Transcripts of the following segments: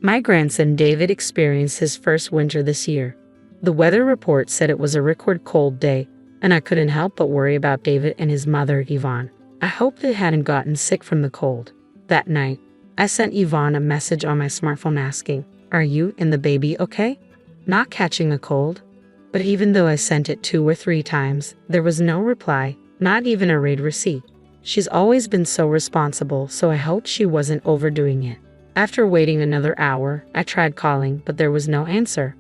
My grandson David experienced his first winter this year. The weather report said it was a record cold day, and I couldn't help but worry about David and his mother, Yvonne. I hoped they hadn't gotten sick from the cold. That night, I sent Yvonne a message on my smartphone asking, "Are you and the baby okay? Not catching a cold?" But even though I sent it 2 or 3 times, there was no reply, not even a read receipt. She's always been so responsible, so I hoped she wasn't overdoing it. After waiting another hour, I tried calling, but there was no answer.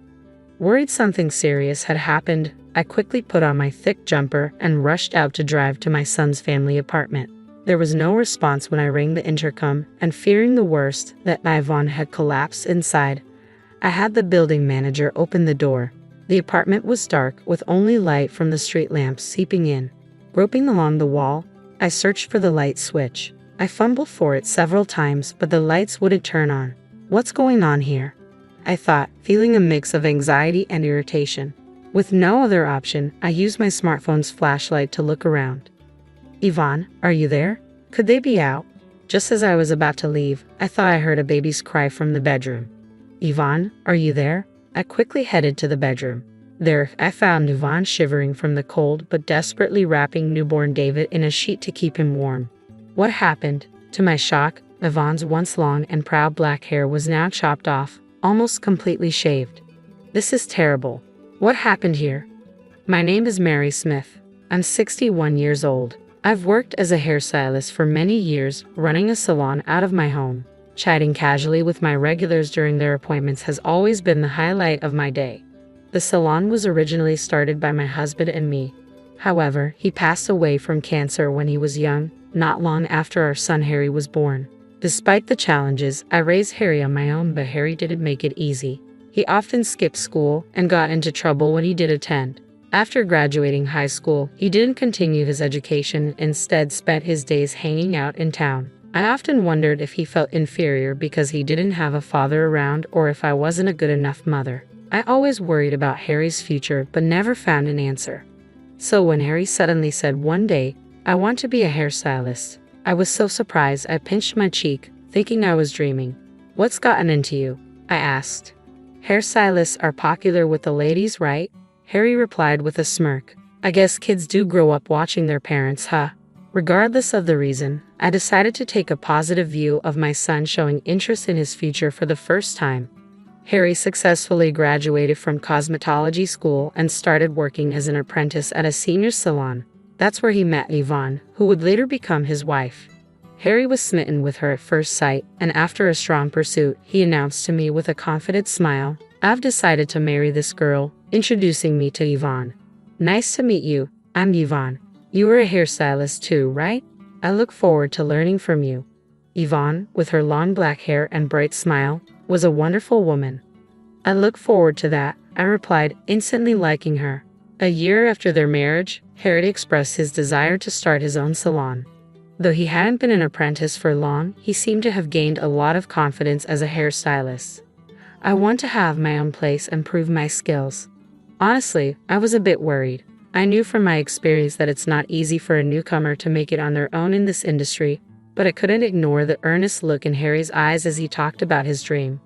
Worried something serious had happened, I quickly put on my thick jumper and rushed out to drive to my son's family apartment. There was no response when I rang the intercom, and fearing the worst, that Yvonne had collapsed inside, I had the building manager open the door. The apartment was dark, with only light from the street lamps seeping in. Groping along the wall, I searched for the light switch. I fumbled for it several times, but the lights wouldn't turn on. "What's going on here?" I thought, feeling a mix of anxiety and irritation. With no other option, I used my smartphone's flashlight to look around. "Yvonne, are you there? Could they be out?" Just as I was about to leave, I thought I heard a baby's cry from the bedroom. "Yvonne, are you there?" I quickly headed to the bedroom. There, I found Yvonne shivering from the cold but desperately wrapping newborn David in a sheet to keep him warm. What happened? To my shock, Yvonne's once long and proud black hair was now chopped off, almost completely shaved. "This is terrible. What happened here?" "My name is Mary Smith. I'm 61 years old. I've worked as a hairstylist for many years, running a salon out of my home. Chatting casually with my regulars during their appointments has always been the highlight of my day. The salon was originally started by my husband and me. However, he passed away from cancer when he was young, not long after our son Harry was born. Despite the challenges, I raised Harry on my own, but Harry didn't make it easy. He often skipped school and got into trouble when he did attend. After graduating high school, he didn't continue his education, instead spent his days hanging out in town. I often wondered if he felt inferior because he didn't have a father around, or if I wasn't a good enough mother. I always worried about Harry's future but never found an answer. So when Harry suddenly said one day, "I want to be a hairstylist," I was so surprised I pinched my cheek, thinking I was dreaming. "What's gotten into you?" I asked. "Hairstylists are popular with the ladies, right?" Harry replied with a smirk. "I guess kids do grow up watching their parents, huh?" Regardless of the reason, I decided to take a positive view of my son showing interest in his future for the first time. Harry successfully graduated from cosmetology school and started working as an apprentice at a senior salon. That's where he met Yvonne, who would later become his wife. Harry was smitten with her at first sight, and after a strong pursuit, he announced to me with a confident smile, "I've decided to marry this girl," introducing me to Yvonne. "Nice to meet you. I'm Yvonne. You were a hairstylist too, right? I look forward to learning from you." Yvonne, with her long black hair and bright smile, was a wonderful woman. "I look forward to that," I replied, instantly liking her. A year after their marriage, Harry expressed his desire to start his own salon. Though he hadn't been an apprentice for long, he seemed to have gained a lot of confidence as a hairstylist. "I want to have my own place and prove my skills." Honestly, I was a bit worried. I knew from my experience that it's not easy for a newcomer to make it on their own in this industry, but I couldn't ignore the earnest look in Harry's eyes as he talked about his dream.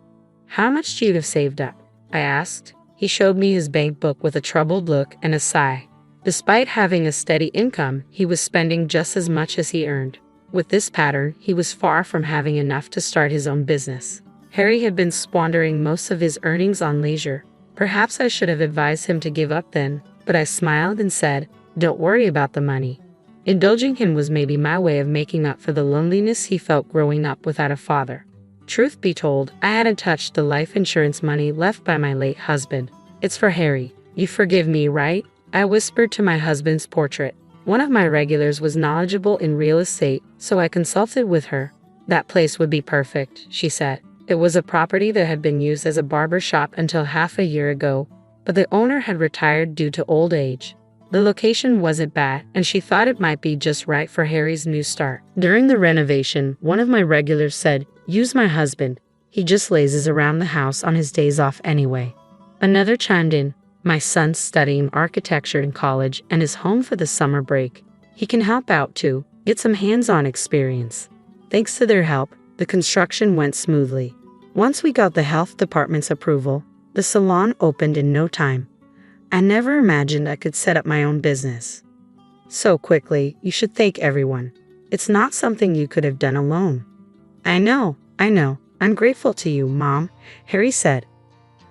"How much do you have saved up?" I asked. He showed me his bank book with a troubled look and a sigh. Despite having a steady income, he was spending just as much as he earned. With this pattern, he was far from having enough to start his own business. Harry had been squandering most of his earnings on leisure. Perhaps I should have advised him to give up then, but I smiled and said, "Don't worry about the money." Indulging him was maybe my way of making up for the loneliness he felt growing up without a father. Truth be told, I hadn't touched the life insurance money left by my late husband. "It's for Harry. You forgive me, right?" I whispered to my husband's portrait. One of my regulars was knowledgeable in real estate, so I consulted with her. "That place would be perfect," she said. It was a property that had been used as a barber shop until half a year ago, but the owner had retired due to old age. The location wasn't bad, and she thought it might be just right for Harry's new start. During the renovation, one of my regulars said, "Use my husband. He just lazes around the house on his days off anyway." Another chimed in, "My son's studying architecture in college and is home for the summer break. He can help out too, get some hands-on experience." Thanks to their help, the construction went smoothly. Once we got the health department's approval, the salon opened in no time. I never imagined I could set up my own business so quickly. You should thank everyone. It's not something you could have done alone. I know. I'm grateful to you, Mom, Harry said.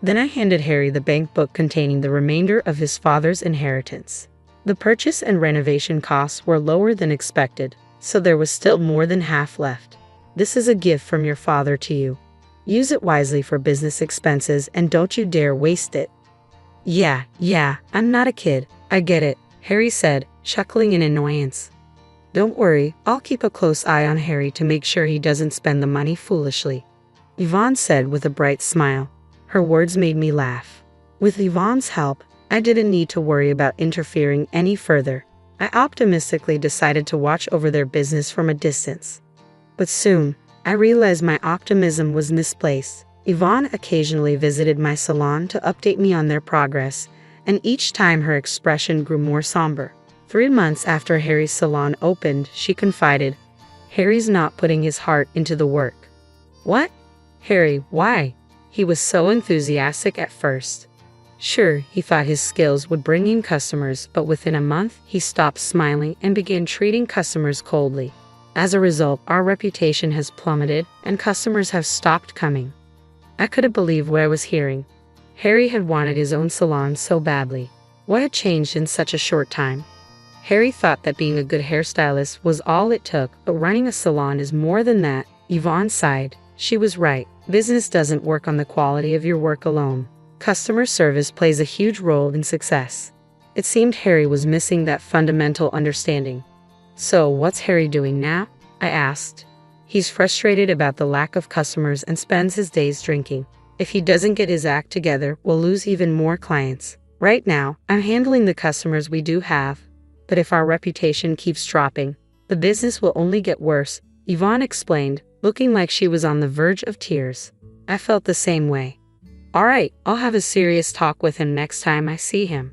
Then I handed Harry the bank book containing the remainder of his father's inheritance. The purchase and renovation costs were lower than expected, so there was still more than half left. This is a gift from your father to you. Use it wisely for business expenses and don't you dare waste it. Yeah, I'm not a kid. I get it, Harry said, chuckling in annoyance. Don't worry, I'll keep a close eye on Harry to make sure he doesn't spend the money foolishly, Yvonne said with a bright smile. Her words made me laugh. With Yvonne's help, I didn't need to worry about interfering any further. I optimistically decided to watch over their business from a distance. But soon, I realized my optimism was misplaced. Yvonne occasionally visited my salon to update me on their progress, and each time her expression grew more somber. 3 months after Harry's salon opened, she confided, "Harry's not putting his heart into the work." What? Harry, why? He was so enthusiastic at first. Sure, he thought his skills would bring in customers, but within a month, he stopped smiling and began treating customers coldly. As a result, our reputation has plummeted and customers have stopped coming. I couldn't believe what I was hearing. Harry had wanted his own salon so badly. What had changed in such a short time? Harry thought that being a good hairstylist was all it took, but running a salon is more than that. Yvonne sighed. She was right. Business doesn't work on the quality of your work alone. Customer service plays a huge role in success. It seemed Harry was missing that fundamental understanding. So, what's Harry doing now? I asked. He's frustrated about the lack of customers and spends his days drinking. If he doesn't get his act together, we'll lose even more clients. Right now, I'm handling the customers we do have. But if our reputation keeps dropping, the business will only get worse, Yvonne explained, looking like she was on the verge of tears. I felt the same way. All right, I'll have a serious talk with him next time I see him.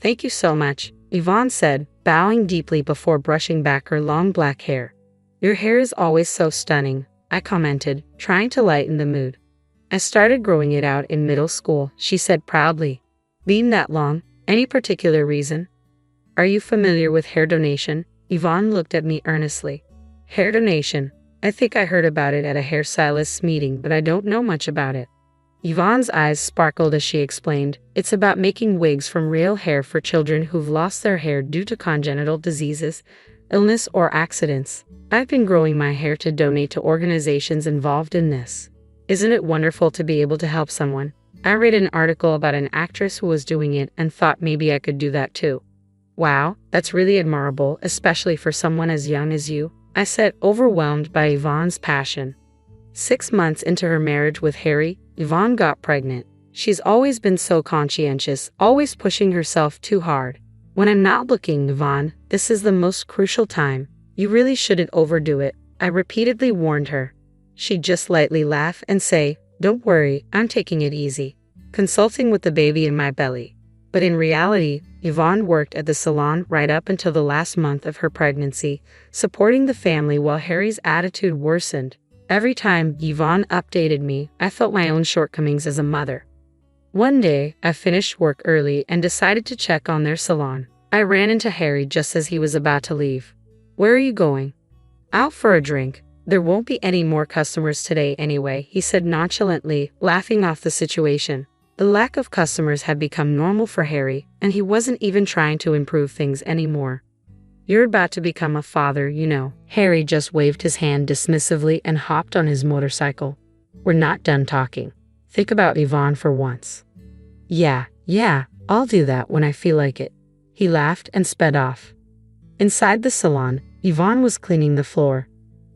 Thank you so much, Yvonne said, bowing deeply before brushing back her long black hair. Your hair is always so stunning, I commented, trying to lighten the mood. I started growing it out in middle school, she said proudly. Being that long, any particular reason? Are you familiar with hair donation? Yvonne looked at me earnestly. Hair donation? I think I heard about it at a hairstylist's meeting, but I don't know much about it. Yvonne's eyes sparkled as she explained, it's about making wigs from real hair for children who've lost their hair due to congenital diseases, illness, or accidents. I've been growing my hair to donate to organizations involved in this. Isn't it wonderful to be able to help someone? I read an article about an actress who was doing it and thought maybe I could do that too. Wow, that's really admirable, especially for someone as young as you, I said, overwhelmed by Yvonne's passion. 6 months into her marriage with Harry, Yvonne got pregnant. She's always been so conscientious, always pushing herself too hard. When I'm not looking, Yvonne, this is the most crucial time. You really shouldn't overdo it, I repeatedly warned her. She'd just lightly laugh and say, don't worry, I'm taking it easy, consulting with the baby in my belly. But in reality, Yvonne worked at the salon right up until the last month of her pregnancy, supporting the family while Harry's attitude worsened. Every time Yvonne updated me, I felt my own shortcomings as a mother. One day, I finished work early and decided to check on their salon. I ran into Harry just as he was about to leave. Where are you going? Out for a drink. There won't be any more customers today anyway, he said nonchalantly, laughing off the situation. The lack of customers had become normal for Harry, and he wasn't even trying to improve things anymore. You're about to become a father, you know. Harry just waved his hand dismissively and hopped on his motorcycle. We're not done talking. Think about Yvonne for once. Yeah, I'll do that when I feel like it. He laughed and sped off. Inside the salon, Yvonne was cleaning the floor.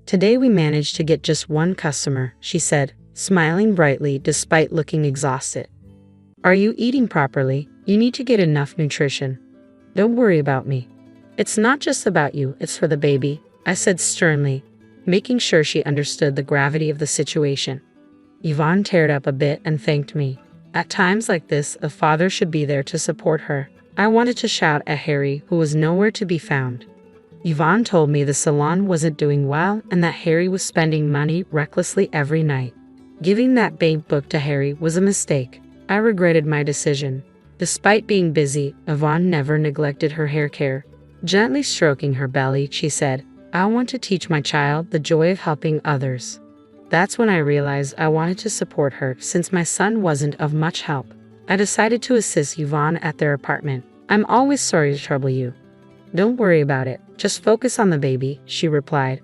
Today we managed to get just one customer, she said, smiling brightly despite looking exhausted. Are you eating properly? You need to get enough nutrition. Don't worry about me. It's not just about you, it's for the baby, I said sternly, making sure she understood the gravity of the situation. Yvonne teared up a bit and thanked me. At times like this, a father should be there to support her. I wanted to shout at Harry, who was nowhere to be found. Yvonne told me the salon wasn't doing well and that Harry was spending money recklessly every night. Giving that babe book to Harry was a mistake. I regretted my decision. Despite being busy, Yvonne never neglected her hair care. Gently stroking her belly, she said, "I want to teach my child the joy of helping others." That's when I realized I wanted to support her since my son wasn't of much help. I decided to assist Yvonne at their apartment. "I'm always sorry to trouble you." "Don't worry about it. Just focus on the baby," she replied.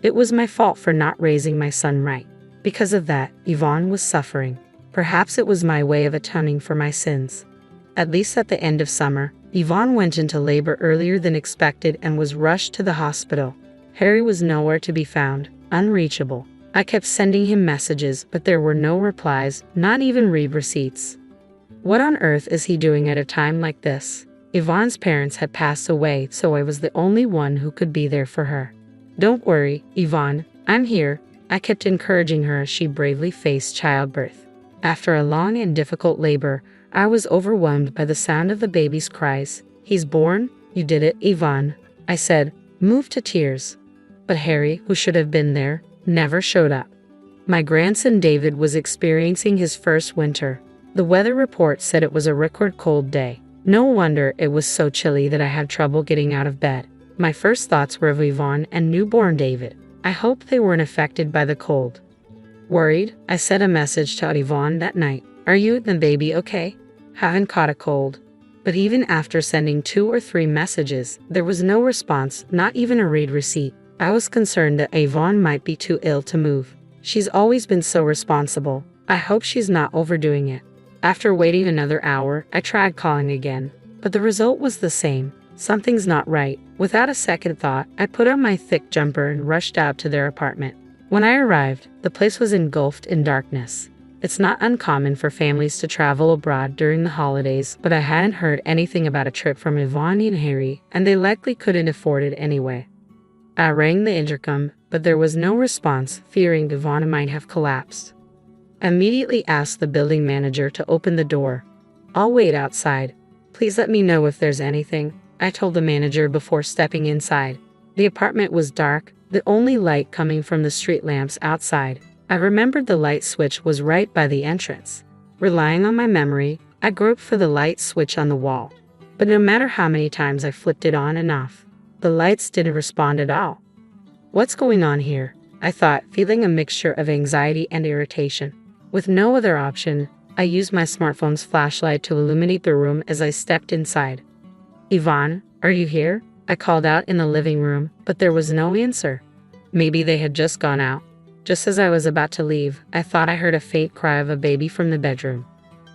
It was my fault for not raising my son right. Because of that, Yvonne was suffering. Perhaps it was my way of atoning for my sins. At least at the end of summer, Yvonne went into labor earlier than expected and was rushed to the hospital. Harry was nowhere to be found, unreachable. I kept sending him messages, but there were no replies, not even read receipts. What on earth is he doing at a time like this? Yvonne's parents had passed away, so I was the only one who could be there for her. "Don't worry, Yvonne, I'm here," I kept encouraging her as she bravely faced childbirth. After a long and difficult labor, I was overwhelmed by the sound of the baby's cries. "He's born? You did it, Yvonne," I said, moved to tears. But Harry, who should have been there, never showed up. My grandson David was experiencing his first winter. The weather report said it was a record cold day. No wonder it was so chilly that I had trouble getting out of bed. My first thoughts were of Yvonne and newborn David. I hoped they weren't affected by the cold. Worried, I sent a message to Yvonne that night. "Are you and the baby okay? Haven't caught a cold?" But even after sending 2 or 3 messages, there was no response, not even a read receipt. I was concerned that Yvonne might be too ill to move. She's always been so responsible. I hope she's not overdoing it. After waiting another hour, I tried calling again, but the result was the same. Something's not right. Without a second thought, I put on my thick jumper and rushed out to their apartment. When I arrived, the place was engulfed in darkness. It's not uncommon for families to travel abroad during the holidays, but I hadn't heard anything about a trip from Yvonne and Harry, and they likely couldn't afford it anyway. I rang the intercom, but there was no response, fearing Yvonne might have collapsed. I immediately asked the building manager to open the door. "I'll wait outside. Please let me know if there's anything," I told the manager before stepping inside. The apartment was dark, the only light coming from the street lamps outside. I remembered the light switch was right by the entrance. Relying on my memory, I groped for the light switch on the wall. But no matter how many times I flipped it on and off, the lights didn't respond at all. "What's going on here?" I thought, feeling a mixture of anxiety and irritation. With no other option, I used my smartphone's flashlight to illuminate the room as I stepped inside. "Yvonne, are you here?" I called out in the living room, but there was no answer. Maybe they had just gone out. Just as I was about to leave, I thought I heard a faint cry of a baby from the bedroom.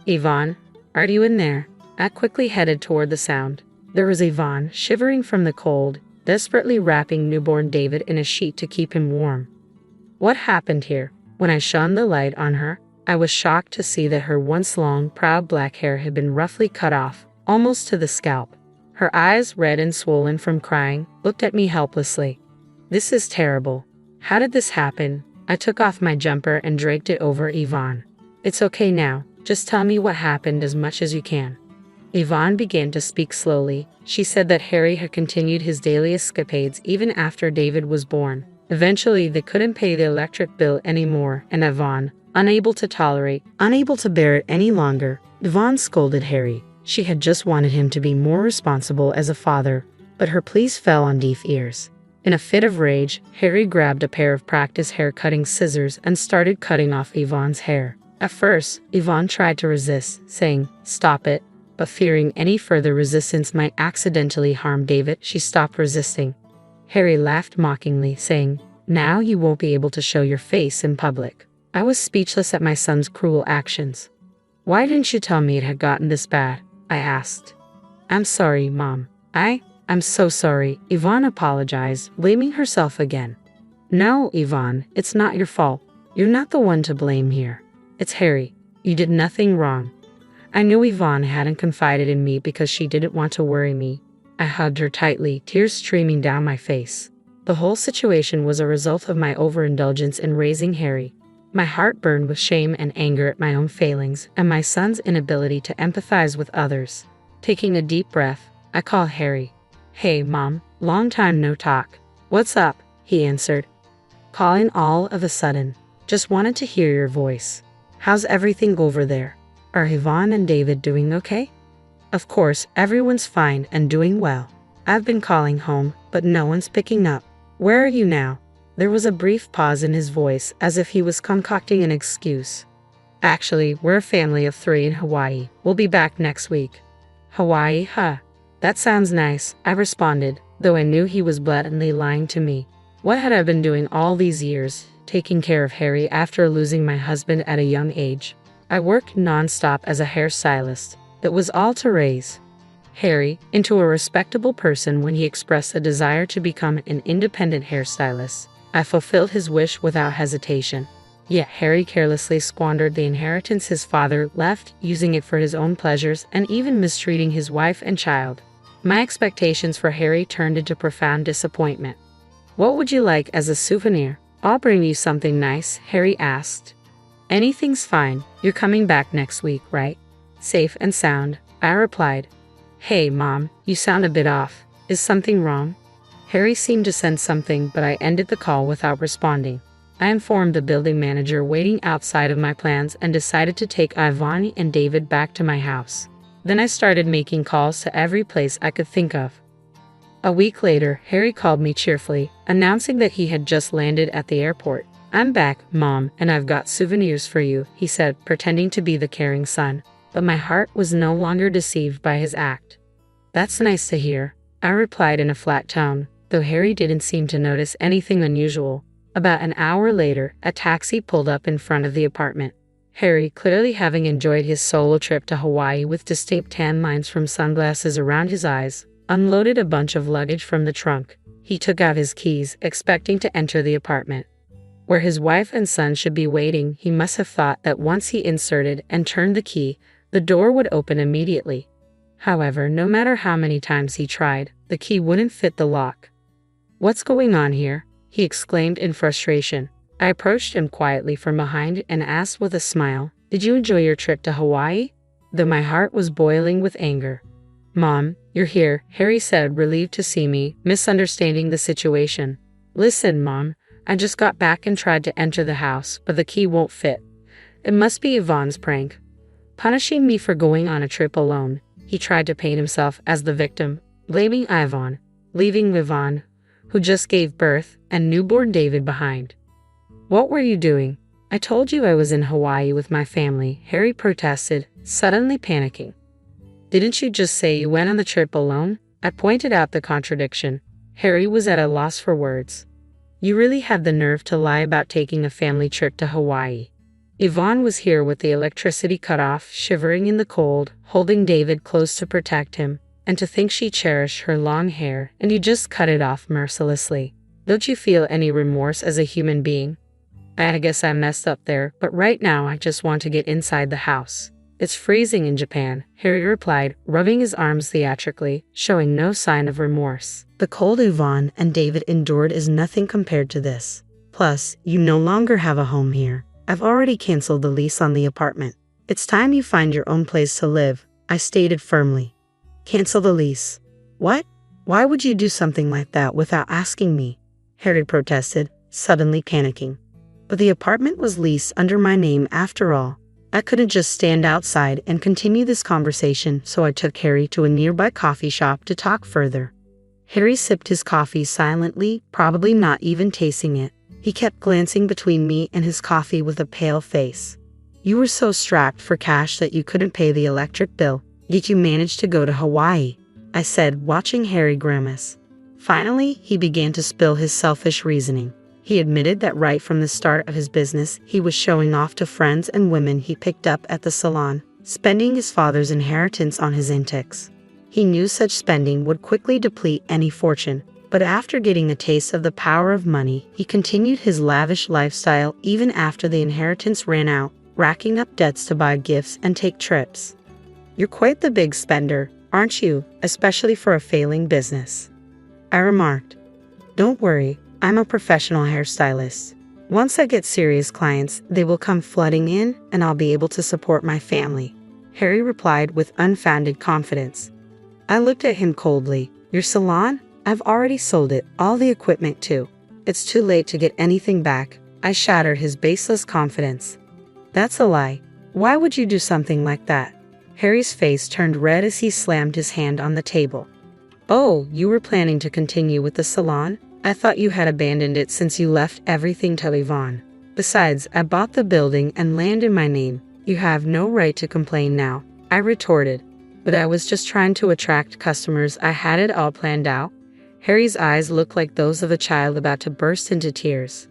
"Yvonne, are you in there?" I quickly headed toward the sound. There was Yvonne, shivering from the cold, desperately wrapping newborn David in a sheet to keep him warm. What happened here? When I shone the light on her, I was shocked to see that her once long, proud black hair had been roughly cut off, almost to the scalp. Her eyes, red and swollen from crying, looked at me helplessly. "This is terrible. How did this happen?" I took off my jumper and draped it over Yvonne. "It's okay now. Just tell me what happened as much as you can." Yvonne began to speak slowly. She said that Harry had continued his daily escapades even after David was born. Eventually, they couldn't pay the electric bill anymore, and Yvonne, unable to bear it any longer, Yvonne scolded Harry. She had just wanted him to be more responsible as a father, but her pleas fell on deaf ears. In a fit of rage, Harry grabbed a pair of practice hair-cutting scissors and started cutting off Yvonne's hair. At first, Yvonne tried to resist, saying, "Stop it," but fearing any further resistance might accidentally harm David, she stopped resisting. Harry laughed mockingly, saying, "Now you won't be able to show your face in public." I was speechless at my son's cruel actions. "Why didn't you tell me it had gotten this bad?" I asked. "I'm sorry, Mom. I'm so sorry," Yvonne apologized, blaming herself again. "No, Yvonne, it's not your fault. You're not the one to blame here. It's Harry. You did nothing wrong." I knew Yvonne hadn't confided in me because she didn't want to worry me. I hugged her tightly, tears streaming down my face. The whole situation was a result of my overindulgence in raising Harry. My heart burned with shame and anger at my own failings and my son's inability to empathize with others. Taking a deep breath, I called Harry. "Hey, Mom, long time no talk. What's up?" he answered, calling all of a sudden. Just wanted to hear your voice. How's everything over there? Are Yvonne and David doing okay? Of course, everyone's fine and doing well. I've been calling home, but no one's picking up. Where are you now? There was a brief pause in his voice, as if he was concocting an excuse. Actually, we're a family of 3 in Hawaii. We'll be back next week. Hawaii, huh? That sounds nice, I responded, though I knew he was blatantly lying to me. What had I been doing all these years, taking care of Harry after losing my husband at a young age? I worked non-stop as a hairstylist. It was all to raise Harry into a respectable person. When he expressed a desire to become an independent hairstylist, I fulfilled his wish without hesitation. Yet Harry carelessly squandered the inheritance his father left, using it for his own pleasures and even mistreating his wife and child. My expectations for Harry turned into profound disappointment. What would you like as a souvenir? I'll bring you something nice, Harry asked. Anything's fine. You're coming back next week, right? Safe and sound, I replied. Hey, Mom, you sound a bit off. Is something wrong? Harry seemed to sense something, but I ended the call without responding. I informed the building manager waiting outside of my plans and decided to take Yvonne and David back to my house. Then I started making calls to every place I could think of. A week later, Harry called me cheerfully, announcing that he had just landed at the airport. I'm back, Mom, and I've got souvenirs for you, he said, pretending to be the caring son. But my heart was no longer deceived by his act. That's nice to hear, I replied in a flat tone, though Harry didn't seem to notice anything unusual. About an hour later, a taxi pulled up in front of the apartment. Harry, clearly having enjoyed his solo trip to Hawaii with distinct tan lines from sunglasses around his eyes, unloaded a bunch of luggage from the trunk. He took out his keys, expecting to enter the apartment. Where his wife and son should be waiting, he must have thought that once he inserted and turned the key, the door would open immediately. However, no matter how many times he tried, the key wouldn't fit the lock. What's going on here? He exclaimed in frustration. I approached him quietly from behind and asked with a smile, Did you enjoy your trip to Hawaii? Though my heart was boiling with anger. Mom, you're here, Harry said, relieved to see me, misunderstanding the situation. Listen, Mom, I just got back and tried to enter the house, but the key won't fit. It must be Yvonne's prank. Punishing me for going on a trip alone, he tried to paint himself as the victim, blaming Yvonne, leaving Yvonne, who just gave birth, and newborn David behind. What were you doing? I told you I was in Hawaii with my family, Harry protested, suddenly panicking. Didn't you just say you went on the trip alone? I pointed out the contradiction. Harry was at a loss for words. You really had the nerve to lie about taking a family trip to Hawaii. Yvonne was here with the electricity cut off, shivering in the cold, holding David close to protect him. And to think she cherished her long hair, and you just cut it off mercilessly. Don't you feel any remorse as a human being? I guess I messed up there, but right now I just want to get inside the house. It's freezing in Japan, Harry replied, rubbing his arms theatrically, showing no sign of remorse. The cold Yvonne and David endured is nothing compared to this. Plus, you no longer have a home here. I've already canceled the lease on the apartment. It's time you find your own place to live, I stated firmly. Cancel the lease. What? Why would you do something like that without asking me? Harry protested, suddenly panicking. But the apartment was leased under my name after all. I couldn't just stand outside and continue this conversation, so I took Harry to a nearby coffee shop to talk further. Harry sipped his coffee silently, probably not even tasting it. He kept glancing between me and his coffee with a pale face. You were so strapped for cash that you couldn't pay the electric bill. Yet you managed to go to Hawaii, I said, watching Harry grimace. Finally, he began to spill his selfish reasoning. He admitted that right from the start of his business, he was showing off to friends and women he picked up at the salon, spending his father's inheritance on his antics. He knew such spending would quickly deplete any fortune, but after getting a taste of the power of money, he continued his lavish lifestyle even after the inheritance ran out, racking up debts to buy gifts and take trips. You're quite the big spender, aren't you, especially for a failing business? I remarked. Don't worry, I'm a professional hairstylist. Once I get serious clients, they will come flooding in and I'll be able to support my family, Harry replied with unfounded confidence. I looked at him coldly. Your salon? I've already sold it, all the equipment too. It's too late to get anything back. I shattered his baseless confidence. That's a lie. Why would you do something like that? Harry's face turned red as he slammed his hand on the table. Oh, you were planning to continue with the salon? I thought you had abandoned it since you left everything to Yvonne. Besides, I bought the building and land in my name. You have no right to complain now, I retorted. But I was just trying to attract customers. I had it all planned out. Harry's eyes looked like those of a child about to burst into tears.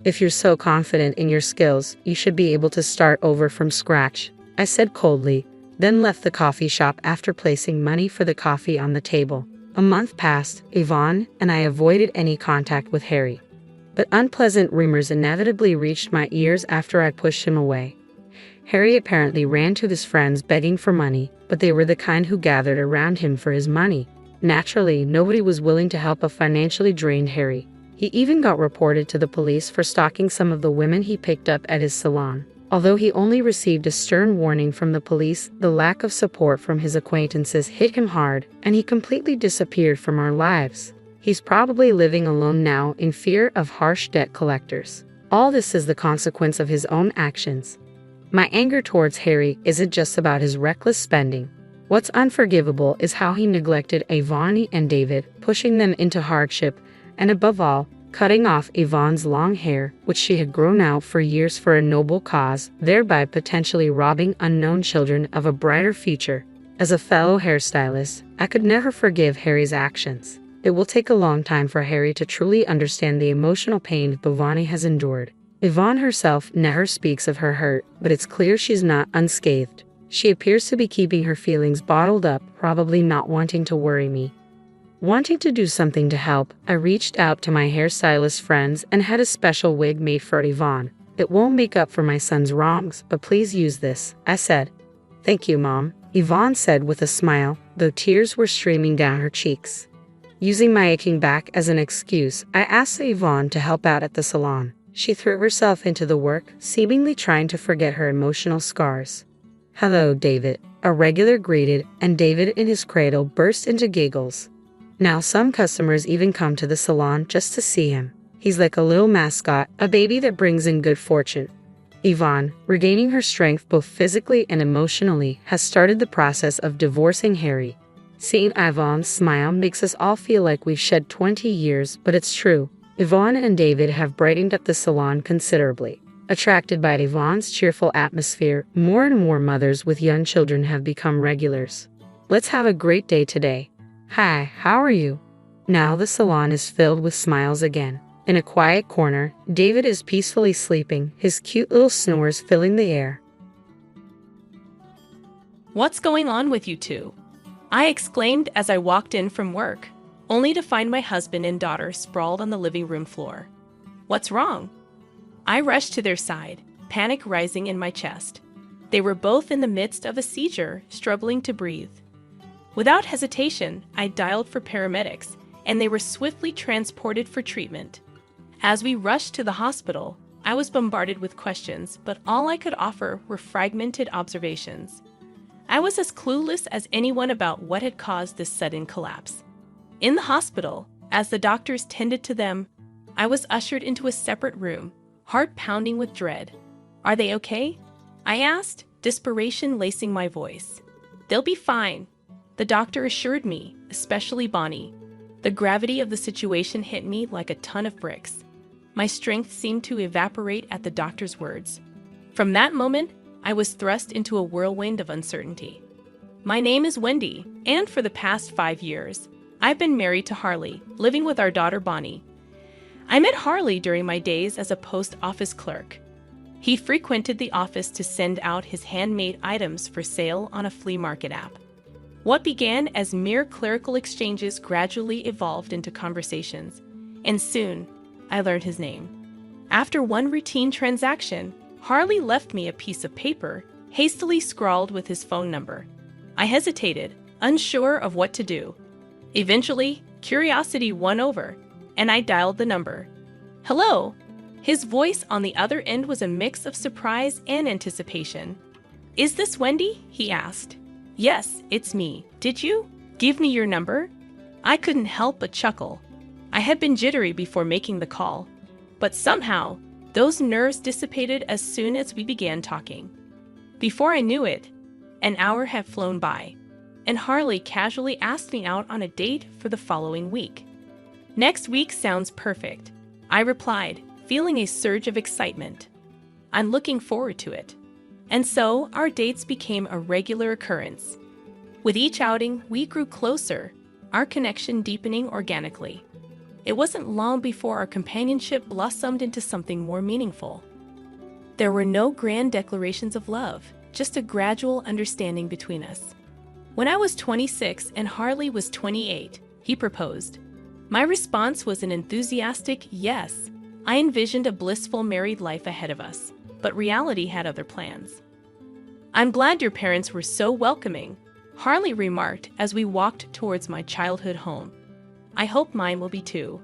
If you're so confident in your skills, you should be able to start over from scratch, I said coldly, then left the coffee shop after placing money for the coffee on the table. A month passed, Yvonne and I avoided any contact with Harry. But unpleasant rumors inevitably reached my ears after I pushed him away. Harry apparently ran to his friends begging for money, but they were the kind who gathered around him for his money. Naturally, nobody was willing to help a financially drained Harry. He even got reported to the police for stalking some of the women he picked up at his salon. Although he only received a stern warning from the police, the lack of support from his acquaintances hit him hard, and he completely disappeared from our lives. He's probably living alone now in fear of harsh debt collectors. All this is the consequence of his own actions. My anger towards Harry isn't just about his reckless spending. What's unforgivable is how he neglected Yvonne and David, pushing them into hardship, and above all, cutting off Yvonne's long hair, which she had grown out for years for a noble cause, thereby potentially robbing unknown children of a brighter future. As a fellow hairstylist, I could never forgive Harry's actions. It will take a long time for Harry to truly understand the emotional pain Yvonne has endured. Yvonne herself never speaks of her hurt, but it's clear she's not unscathed. She appears to be keeping her feelings bottled up, probably not wanting to worry me. Wanting to do something to help, I reached out to my hairstylist friends and had a special wig made for Yvonne. It won't make up for my son's wrongs, but please use this, I said. Thank you, Mom, Yvonne said with a smile, though tears were streaming down her cheeks. Using my aching back as an excuse, I asked Yvonne to help out at the salon. She threw herself into the work, seemingly trying to forget her emotional scars. Hello, David, a regular greeted, and David in his cradle burst into giggles. Now some customers even come to the salon just to see him. He's like a little mascot, a baby that brings in good fortune. Yvonne, regaining her strength both physically and emotionally, has started the process of divorcing Harry. Seeing Yvonne's smile makes us all feel like we've shed 20 years, but it's true. Yvonne and David have brightened up the salon considerably. Attracted by Yvonne's cheerful atmosphere, more and more mothers with young children have become regulars. Let's have a great day today. Hi, how are you? Now the salon is filled with smiles again. In a quiet corner, David is peacefully sleeping, his cute little snores filling the air. What's going on with you two? I exclaimed as I walked in from work, only to find my husband and daughter sprawled on the living room floor. What's wrong? I rushed to their side, panic rising in my chest. They were both in the midst of a seizure, struggling to breathe. Without hesitation, I dialed for paramedics, and they were swiftly transported for treatment. As we rushed to the hospital, I was bombarded with questions, but all I could offer were fragmented observations. I was as clueless as anyone about what had caused this sudden collapse. In the hospital, as the doctors tended to them, I was ushered into a separate room, heart pounding with dread. Are they okay? I asked, desperation lacing my voice. They'll be fine, the doctor assured me, especially Bonnie. The gravity of the situation hit me like a ton of bricks. My strength seemed to evaporate at the doctor's words. From that moment, I was thrust into a whirlwind of uncertainty. My name is Wendy, and for the past 5 years, I've been married to Harley, living with our daughter Bonnie. I met Harley during my days as a post office clerk. He frequented the office to send out his handmade items for sale on a flea market app. What began as mere clerical exchanges gradually evolved into conversations, and soon I learned his name. After one routine transaction, Harley left me a piece of paper, hastily scrawled with his phone number. I hesitated, unsure of what to do. Eventually, curiosity won over, and I dialed the number. Hello! His voice on the other end was a mix of surprise and anticipation. Is this Wendy? He asked. Yes, it's me. Did you give me your number? I couldn't help but chuckle. I had been jittery before making the call, but somehow, Those nerves dissipated as soon as we began talking. Before I knew it, an hour had flown by, and Harley casually asked me out on a date for the following week. "Next week sounds perfect," I replied, feeling a surge of excitement. "I'm looking forward to it." And so, our dates became a regular occurrence. With each outing, we grew closer, our connection deepening organically. It wasn't long before our companionship blossomed into something more meaningful. There were no grand declarations of love, just a gradual understanding between us. When I was 26 and Harley was 28, he proposed. My response was an enthusiastic yes. I envisioned a blissful married life ahead of us, but reality had other plans. "I'm glad your parents were so welcoming," Harley remarked as we walked towards my childhood home. "I hope mine will be too."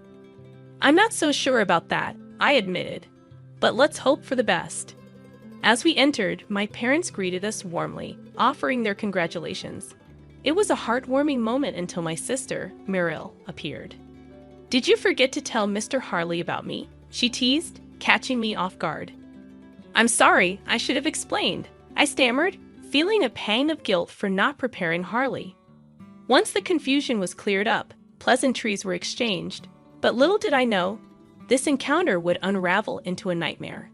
"I'm not so sure about that," I admitted, "but let's hope for the best." As we entered, my parents greeted us warmly, offering their congratulations. It was a heartwarming moment until my sister, Meryl, appeared. "Did you forget to tell Mr. Harley about me?" she teased, catching me off guard. "I'm sorry, I should have explained," I stammered, feeling a pang of guilt for not preparing Harley. Once the confusion was cleared up, pleasantries were exchanged, but little did I know, this encounter would unravel into a nightmare.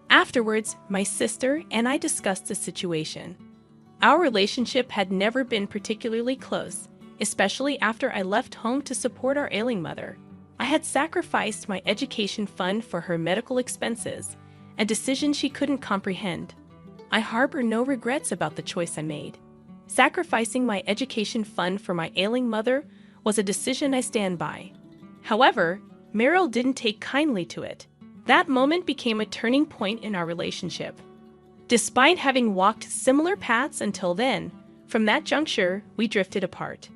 Afterwards, my sister and I discussed the situation. Our relationship had never been particularly close, especially after I left home to support our ailing mother. I had sacrificed my education fund for her medical expenses, a decision she couldn't comprehend. I harbor no regrets about the choice I made. Sacrificing my education fund for my ailing mother was a decision I stand by. However, Meryl didn't take kindly to it. That moment became a turning point in our relationship. Despite having walked similar paths until then, from that juncture, we drifted apart.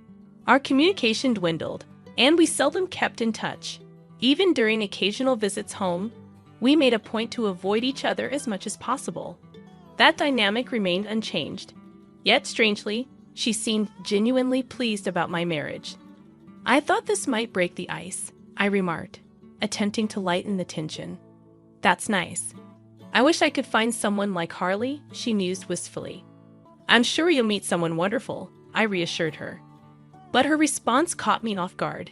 Our communication dwindled, and we seldom kept in touch. Even during occasional visits home, we made a point to avoid each other as much as possible. That dynamic remained unchanged. Yet, strangely, she seemed genuinely pleased about my marriage. "I thought this might break the ice," I remarked, attempting to lighten the tension. "That's nice. I wish I could find someone like Harley," she mused wistfully. "I'm sure you'll meet someone wonderful," I reassured her. But her response caught me off guard.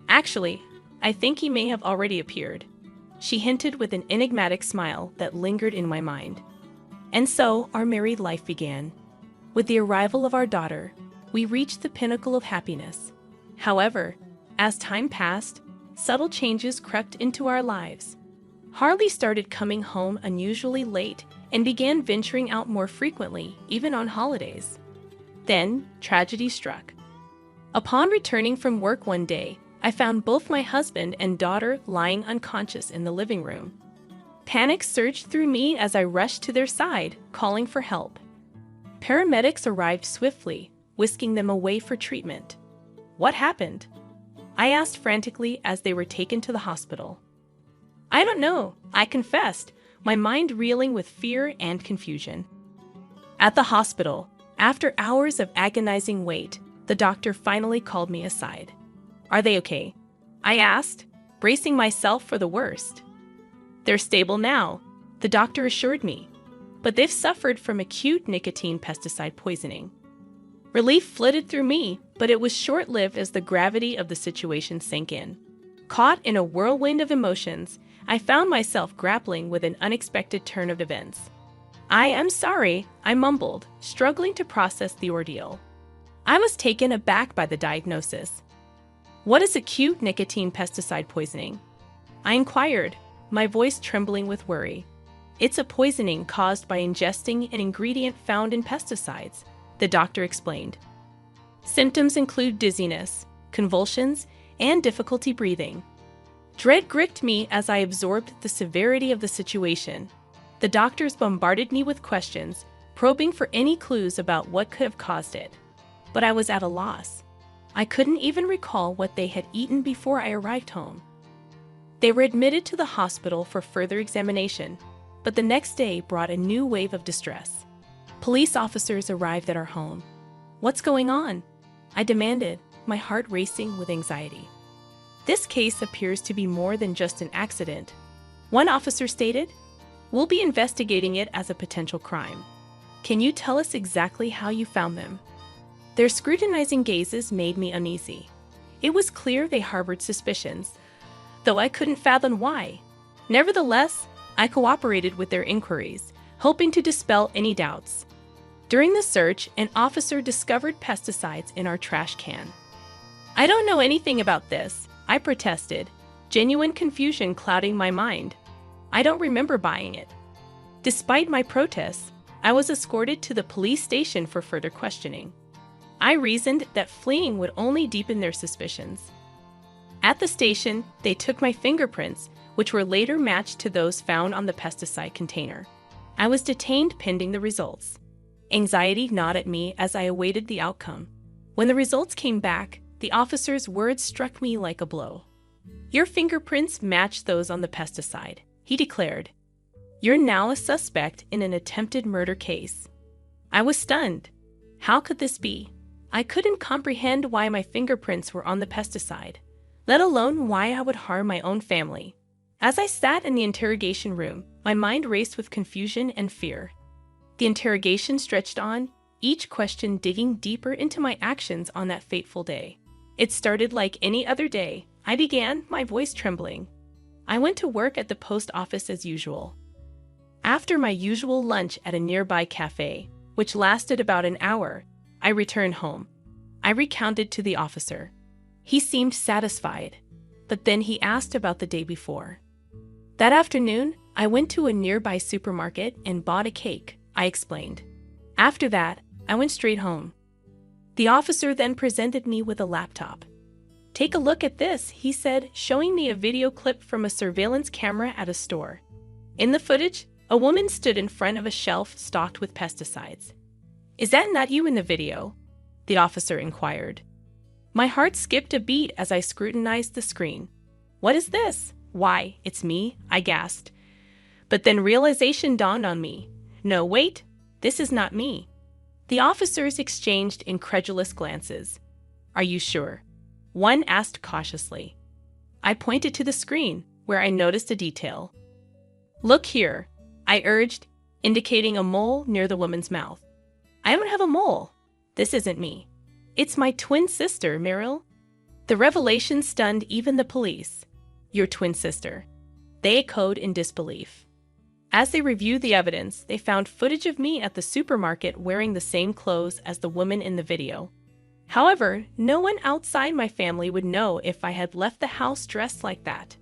"Actually, I think he may have already appeared," she hinted with an enigmatic smile that lingered in my mind. And so our married life began. With the arrival of our daughter, we reached the pinnacle of happiness. However, as time passed, subtle changes crept into our lives. Harley started coming home unusually late and began venturing out more frequently, even on holidays. Then, tragedy struck. Upon returning from work one day, I found both my husband and daughter lying unconscious in the living room. Panic surged through me as I rushed to their side, calling for help. Paramedics arrived swiftly, whisking them away for treatment. "What happened?" I asked frantically as they were taken to the hospital. "I don't know," I confessed, my mind reeling with fear and confusion. At the hospital, after hours of agonizing wait, the doctor finally called me aside. "Are they okay?" I asked, bracing myself for the worst. "They're stable now," the doctor assured me, "but they've suffered from acute nicotine pesticide poisoning." Relief flitted through me, but it was short-lived as the gravity of the situation sank in. Caught in a whirlwind of emotions, I found myself grappling with an unexpected turn of events. "I am sorry," I mumbled, struggling to process the ordeal. I was taken aback by the diagnosis. "What is acute nicotine pesticide poisoning?" I inquired, my voice trembling with worry. "It's a poisoning caused by ingesting an ingredient found in pesticides," the doctor explained. Symptoms include dizziness, convulsions, and difficulty breathing. Dread gripped me as I absorbed the severity of the situation. The doctors bombarded me with questions, probing for any clues about what could have caused it. But I was at a loss. I couldn't even recall what they had eaten before I arrived home. They were admitted to the hospital for further examination, but the next day brought a new wave of distress. Police officers arrived at our home. "What's going on?" I demanded, my heart racing with anxiety. "This case appears to be more than just an accident," One officer stated, "We'll be investigating it as a potential crime. Can you tell us exactly how you found them?" Their scrutinizing gazes made me uneasy. It was clear they harbored suspicions, though I couldn't fathom why. Nevertheless, I cooperated with their inquiries, hoping to dispel any doubts. During the search, an officer discovered pesticides in our trash can. "I don't know anything about this," I protested, genuine confusion clouding my mind. "I don't remember buying it." Despite my protests, I was escorted to the police station for further questioning. I reasoned that fleeing would only deepen their suspicions. At the station, they took my fingerprints, which were later matched to those found on the pesticide container. I was detained pending the results. Anxiety gnawed at me as I awaited the outcome. When the results came back, the officer's words struck me like a blow. "Your fingerprints match those on the pesticide," he declared. "You're now a suspect in an attempted murder case." I was stunned. How could this be? I couldn't comprehend why my fingerprints were on the pesticide, let alone why I would harm my own family. As I sat in the interrogation room, my mind raced with confusion and fear. The interrogation stretched on, each question digging deeper into my actions on that fateful day. It started like any other day. I began, my voice trembling. I went to work at the post office as usual. After my usual lunch at a nearby cafe, which lasted about an hour, I returned home. I recounted to the officer. He seemed satisfied, but then he asked about the day before. That afternoon, I went to a nearby supermarket and bought a cake, I explained. After that, I went straight home. The officer then presented me with a laptop. "Take a look at this," he said, showing me a video clip from a surveillance camera at a store. In the footage, a woman stood in front of a shelf stocked with pesticides. "Is that not you in the video?" the officer inquired. My heart skipped a beat as I scrutinized the screen. "What is this? Why, it's me," I gasped. But then realization dawned on me. No, wait, this is not me. The officers exchanged incredulous glances. "Are you sure?" one asked cautiously. I pointed to the screen, where I noticed a detail. "Look here," I urged, indicating a mole near the woman's mouth. "I don't have a mole. This isn't me. It's my twin sister, Meryl." The revelation stunned even the police. "Your twin sister." They echoed in disbelief. As they reviewed the evidence, they found footage of me at the supermarket wearing the same clothes as the woman in the video. However, no one outside my family would know if I had left the house dressed like that.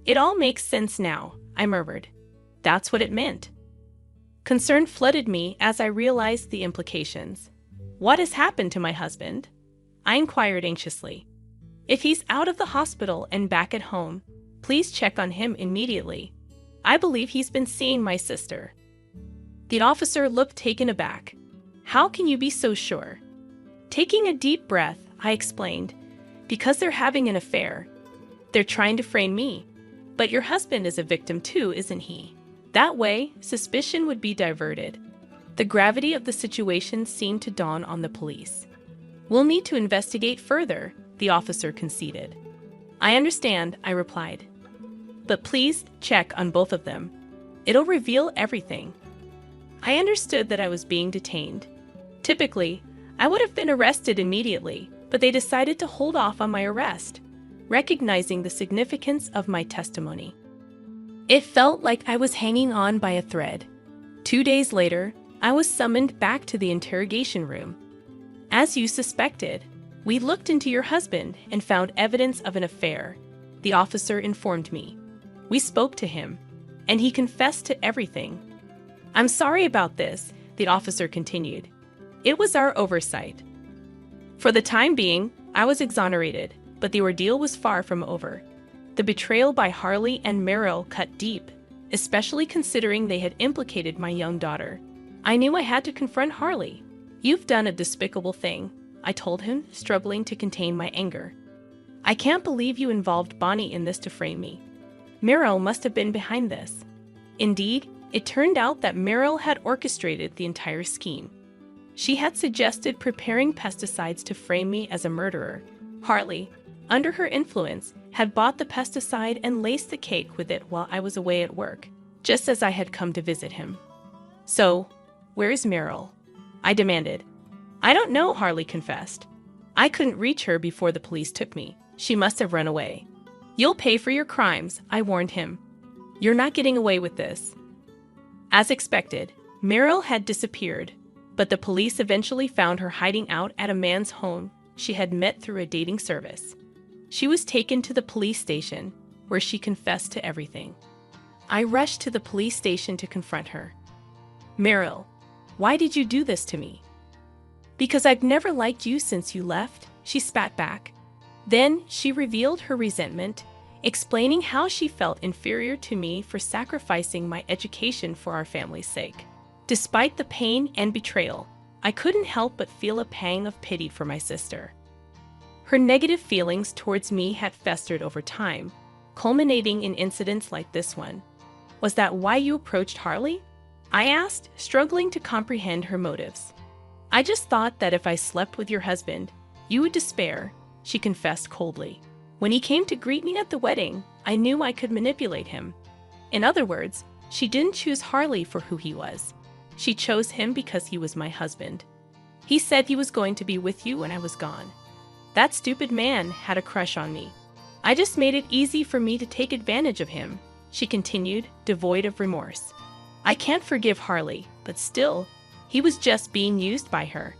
"It all makes sense now," I murmured. That's what it meant. Concern flooded me as I realized the implications. "What has happened to my husband?" I inquired anxiously. "If he's out of the hospital and back at home, please check on him immediately. I believe he's been seeing my sister." The officer looked taken aback. "How can you be so sure?" Taking a deep breath, I explained, "Because they're having an affair. They're trying to frame me. But your husband is a victim too, isn't he? That way, suspicion would be diverted." The gravity of the situation seemed to dawn on the police. "We'll need to investigate further," the officer conceded. "I understand," I replied. "But please check on both of them. It'll reveal everything." I understood that I was being detained. Typically, I would have been arrested immediately, but they decided to hold off on my arrest, recognizing the significance of my testimony. It felt like I was hanging on by a thread. 2 days later, I was summoned back to the interrogation room. "As you suspected, we looked into your husband and found evidence of an affair," the officer informed me. "We spoke to him, and he confessed to everything." "I'm sorry about this," the officer continued. "It was our oversight." For the time being, I was exonerated, but the ordeal was far from over. The betrayal by Harley and Meryl cut deep, especially considering they had implicated my young daughter. I knew I had to confront Harley. "You've done a despicable thing," I told him, struggling to contain my anger. "I can't believe you involved Bonnie in this to frame me. Meryl must have been behind this." Indeed, it turned out that Meryl had orchestrated the entire scheme. She had suggested preparing pesticides to frame me as a murderer. Harley, under her influence, had bought the pesticide and laced the cake with it while I was away at work, just as I had come to visit him. "So, where's Meryl?" I demanded. "I don't know," Harley confessed. "I couldn't reach her before the police took me. She must have run away." "You'll pay for your crimes," I warned him. "You're not getting away with this." As expected, Meryl had disappeared, but the police eventually found her hiding out at a man's home she had met through a dating service. She was taken to the police station, where she confessed to everything. I rushed to the police station to confront her. "Meryl, why did you do this to me?" "Because I've never liked you since you left," she spat back. Then she revealed her resentment, explaining how she felt inferior to me for sacrificing my education for our family's sake. Despite the pain and betrayal, I couldn't help but feel a pang of pity for my sister. Her negative feelings towards me had festered over time, culminating in incidents like this one. "Was that why you approached Harley?" I asked, struggling to comprehend her motives. "I just thought that if I slept with your husband, you would despair," she confessed coldly. "When he came to greet me at the wedding, I knew I could manipulate him." In other words, she didn't choose Harley for who he was. She chose him because he was my husband. "He said he was going to be with you when I was gone. That stupid man had a crush on me. I just made it easy for me to take advantage of him," she continued, devoid of remorse. "I can't forgive Harley, but still, he was just being used by her."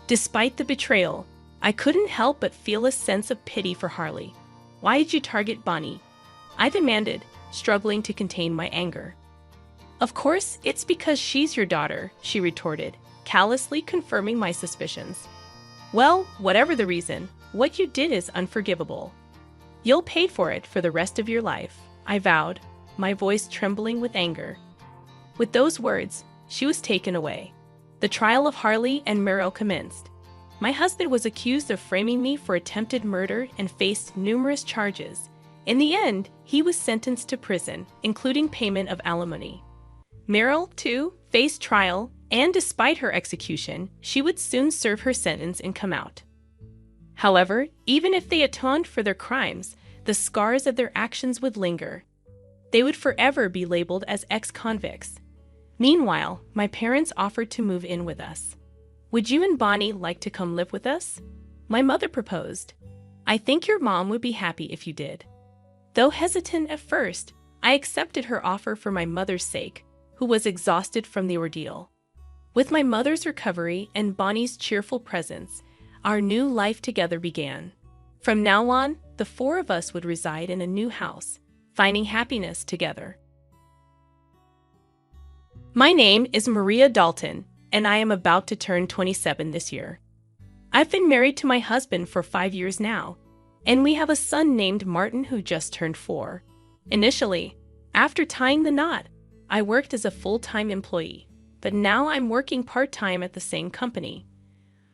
Despite the betrayal, I couldn't help but feel a sense of pity for Harley. "Why did you target Bonnie?" I demanded, struggling to contain my anger. "Of course, it's because she's your daughter," she retorted, callously confirming my suspicions. "Well, whatever the reason, what you did is unforgivable. You'll pay for it for the rest of your life," I vowed, my voice trembling with anger. With those words, she was taken away. The trial of Harley and Meryl commenced. My husband was accused of framing me for attempted murder and faced numerous charges. In the end, he was sentenced to prison, including payment of alimony. Meryl, too, faced trial, and despite her execution, she would soon serve her sentence and come out. However, even if they atoned for their crimes, the scars of their actions would linger. They would forever be labeled as ex-convicts. Meanwhile, my parents offered to move in with us. "Would you and Bonnie like to come live with us?" my mother proposed. "I think your mom would be happy if you did." Though hesitant at first, I accepted her offer for my mother's sake, who was exhausted from the ordeal. With my mother's recovery and Bonnie's cheerful presence, our new life together began. From now on, the four of us would reside in a new house, finding happiness together. My name is Maria Dalton, and I am about to turn 27 this year. I've been married to my husband for 5 years now, and we have a son named Martin who just turned 4. Initially, after tying the knot, I worked as a full-time employee, but now I'm working part-time at the same company.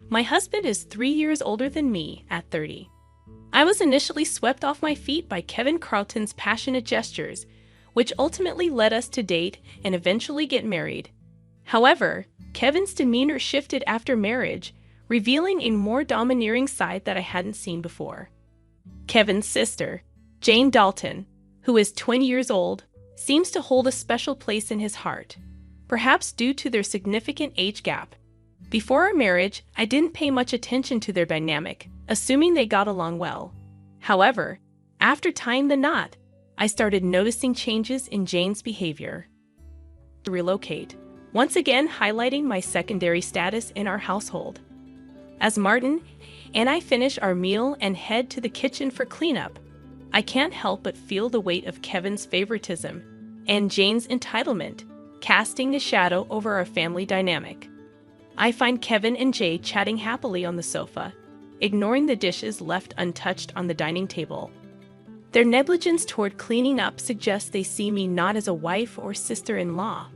My husband is 3 years older than me at 30. I was initially swept off my feet by Kevin Carlton's passionate gestures, which ultimately led us to date and eventually get married. However, Kevin's demeanor shifted after marriage, revealing a more domineering side that I hadn't seen before. Kevin's sister, Jane Dalton, who is 20 years old, seems to hold a special place in his heart, perhaps due to their significant age gap. Before our marriage, I didn't pay much attention to their dynamic, assuming they got along well. However, after tying the knot, I started noticing changes in Jane's behavior. To relocate, once again highlighting my secondary status in our household. As Martin and I finish our meal and head to the kitchen for cleanup, I can't help but feel the weight of Kevin's favoritism and Jane's entitlement, casting a shadow over our family dynamic. I find Kevin and Jay chatting happily on the sofa, ignoring the dishes left untouched on the dining table. Their negligence toward cleaning up suggests they see me not as a wife or sister-in-law,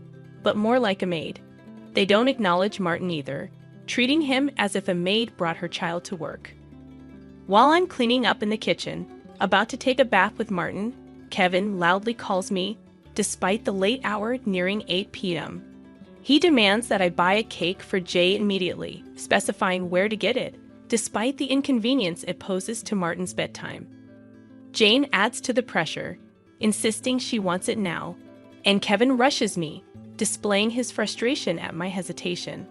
but more like a maid. They don't acknowledge Martin either, treating him as if a maid brought her child to work. While I'm cleaning up in the kitchen, about to take a bath with Martin, Kevin loudly calls me, despite the late hour nearing 8 p.m. He demands that I buy a cake for Jay immediately, specifying where to get it, despite the inconvenience it poses to Martin's bedtime. Jane adds to the pressure, insisting she wants it now, and Kevin rushes me, displaying his frustration at my hesitation.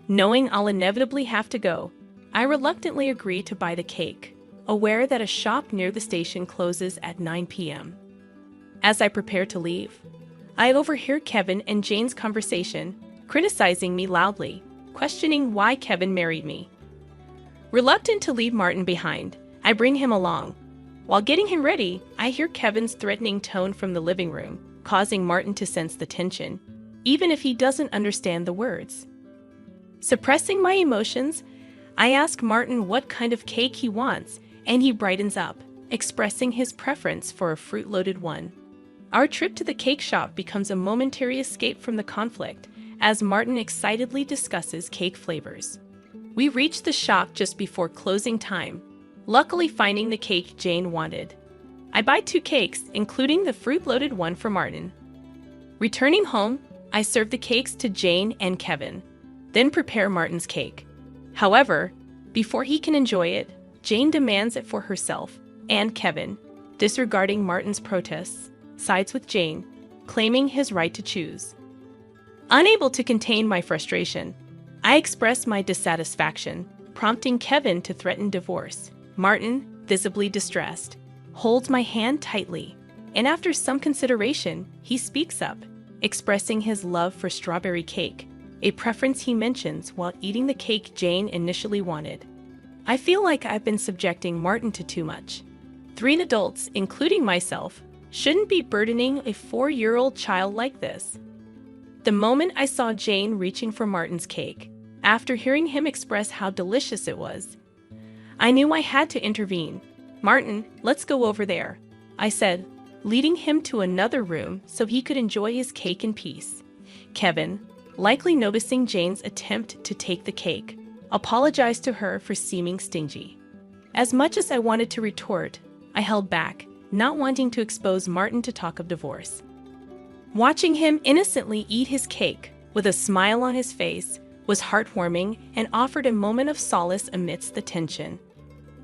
Knowing I'll inevitably have to go, I reluctantly agree to buy the cake, aware that a shop near the station closes at 9 p.m. As I prepare to leave, I overhear Kevin and Jane's conversation, criticizing me loudly, questioning why Kevin married me. Reluctant to leave Martin behind, I bring him along. While getting him ready, I hear Kevin's threatening tone from the living room, causing Martin to sense the tension, even if he doesn't understand the words. Suppressing my emotions, I ask Martin what kind of cake he wants, and he brightens up, expressing his preference for a fruit-loaded one. Our trip to the cake shop becomes a momentary escape from the conflict, as Martin excitedly discusses cake flavors. We reach the shop just before closing time, luckily finding the cake Jane wanted. I buy 2 cakes, including the fruit-loaded one for Martin. Returning home, I serve the cakes to Jane and Kevin, then prepare Martin's cake. However, before he can enjoy it, Jane demands it for herself, and Kevin, disregarding Martin's protests, sides with Jane, claiming his right to choose. Unable to contain my frustration, I express my dissatisfaction, prompting Kevin to threaten divorce. Martin, visibly distressed, holds my hand tightly, and after some consideration, he speaks up, expressing his love for strawberry cake, a preference he mentions while eating the cake Jane initially wanted. I feel like I've been subjecting Martin to too much. 3 adults, including myself, shouldn't be burdening a 4-year-old child like this. The moment I saw Jane reaching for Martin's cake, after hearing him express how delicious it was, I knew I had to intervene. "Martin, let's go over there," I said, leading him to another room so he could enjoy his cake in peace. Kevin, likely noticing Jane's attempt to take the cake, apologized to her for seeming stingy. As much as I wanted to retort, I held back, not wanting to expose Martin to talk of divorce. Watching him innocently eat his cake, with a smile on his face, was heartwarming and offered a moment of solace amidst the tension.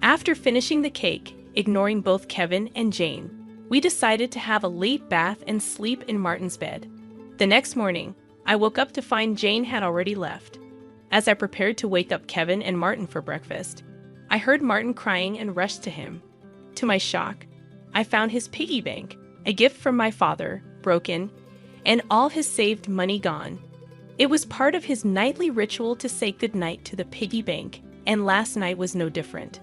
After finishing the cake, ignoring both Kevin and Jane, we decided to have a late bath and sleep in Martin's bed. The next morning, I woke up to find Jane had already left. As I prepared to wake up Kevin and Martin for breakfast, I heard Martin crying and rushed to him. To my shock, I found his piggy bank, a gift from my father, broken, and all his saved money gone. It was part of his nightly ritual to say goodnight to the piggy bank, and last night was no different.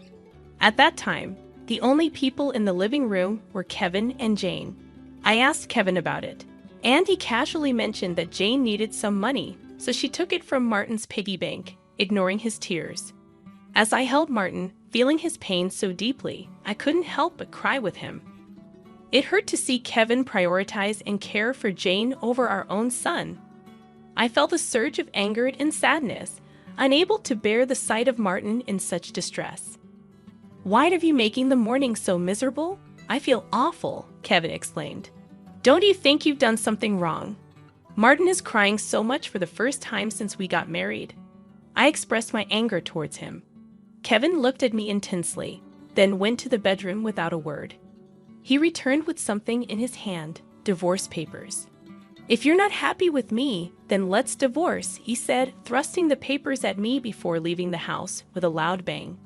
At that time, the only people in the living room were Kevin and Jane. I asked Kevin about it, and he casually mentioned that Jane needed some money, so she took it from Martin's piggy bank, ignoring his tears. As I held Martin, feeling his pain so deeply, I couldn't help but cry with him. It hurt to see Kevin prioritize and care for Jane over our own son. I felt a surge of anger and sadness, unable to bear the sight of Martin in such distress. "Why are you making the morning so miserable? I feel awful," Kevin exclaimed. "Don't you think you've done something wrong? Martin is crying so much for the first time since we got married." I expressed my anger towards him. Kevin looked at me intensely, then went to the bedroom without a word. He returned with something in his hand, divorce papers. "If you're not happy with me, then let's divorce," he said, thrusting the papers at me before leaving the house with a loud bang.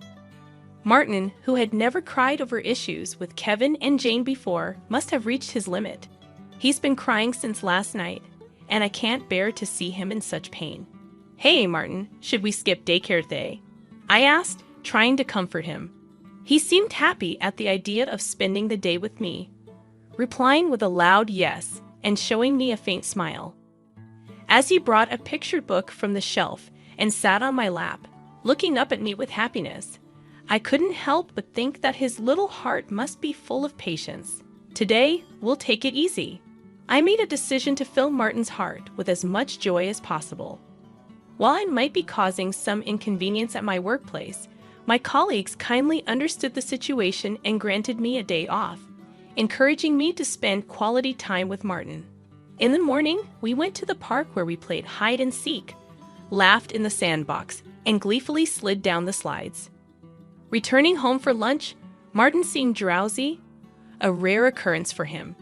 Martin, who had never cried over issues with Kevin and Jane before, must have reached his limit. He's been crying since last night, and I can't bear to see him in such pain. "Hey, Martin, should we skip daycare today?" I asked, trying to comfort him. He seemed happy at the idea of spending the day with me, replying with a loud yes and showing me a faint smile. As he brought a picture book from the shelf and sat on my lap, looking up at me with happiness, I couldn't help but think that his little heart must be full of patience. Today, we'll take it easy. I made a decision to fill Martin's heart with as much joy as possible. While I might be causing some inconvenience at my workplace, my colleagues kindly understood the situation and granted me a day off, encouraging me to spend quality time with Martin. In the morning, we went to the park where we played hide and seek, laughed in the sandbox, and gleefully slid down the slides. Returning home for lunch, Martin seemed drowsy, a rare occurrence for him.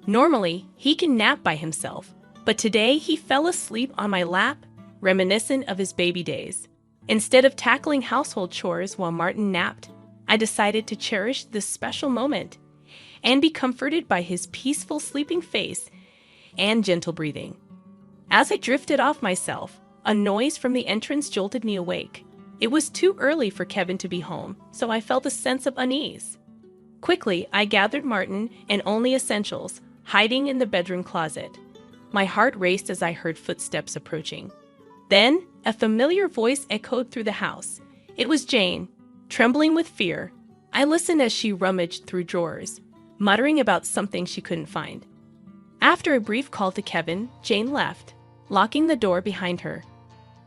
Normally, he can nap by himself, but today he fell asleep on my lap, reminiscent of his baby days. Instead of tackling household chores while Martin napped, I decided to cherish this special moment and be comforted by his peaceful sleeping face and gentle breathing. As I drifted off myself, a noise from the entrance jolted me awake. It was too early for Kevin to be home, so I felt a sense of unease. Quickly, I gathered Martin and only essentials, hiding in the bedroom closet. My heart raced as I heard footsteps approaching. Then, a familiar voice echoed through the house. It was Jane. Trembling with fear, I listened as she rummaged through drawers, muttering about something she couldn't find. After a brief call to Kevin, Jane left, locking the door behind her.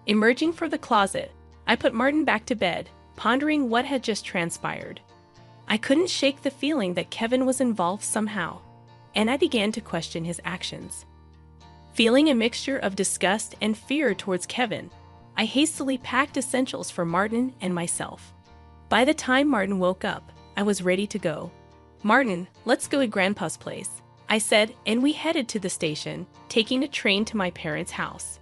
Emerging from the closet, I put Martin back to bed, pondering what had just transpired. I couldn't shake the feeling that Kevin was involved somehow, and I began to question his actions. Feeling a mixture of disgust and fear towards Kevin, I hastily packed essentials for Martin and myself. By the time Martin woke up, I was ready to go. "Martin, let's go to Grandpa's place," I said, and we headed to the station, taking a train to my parents' house.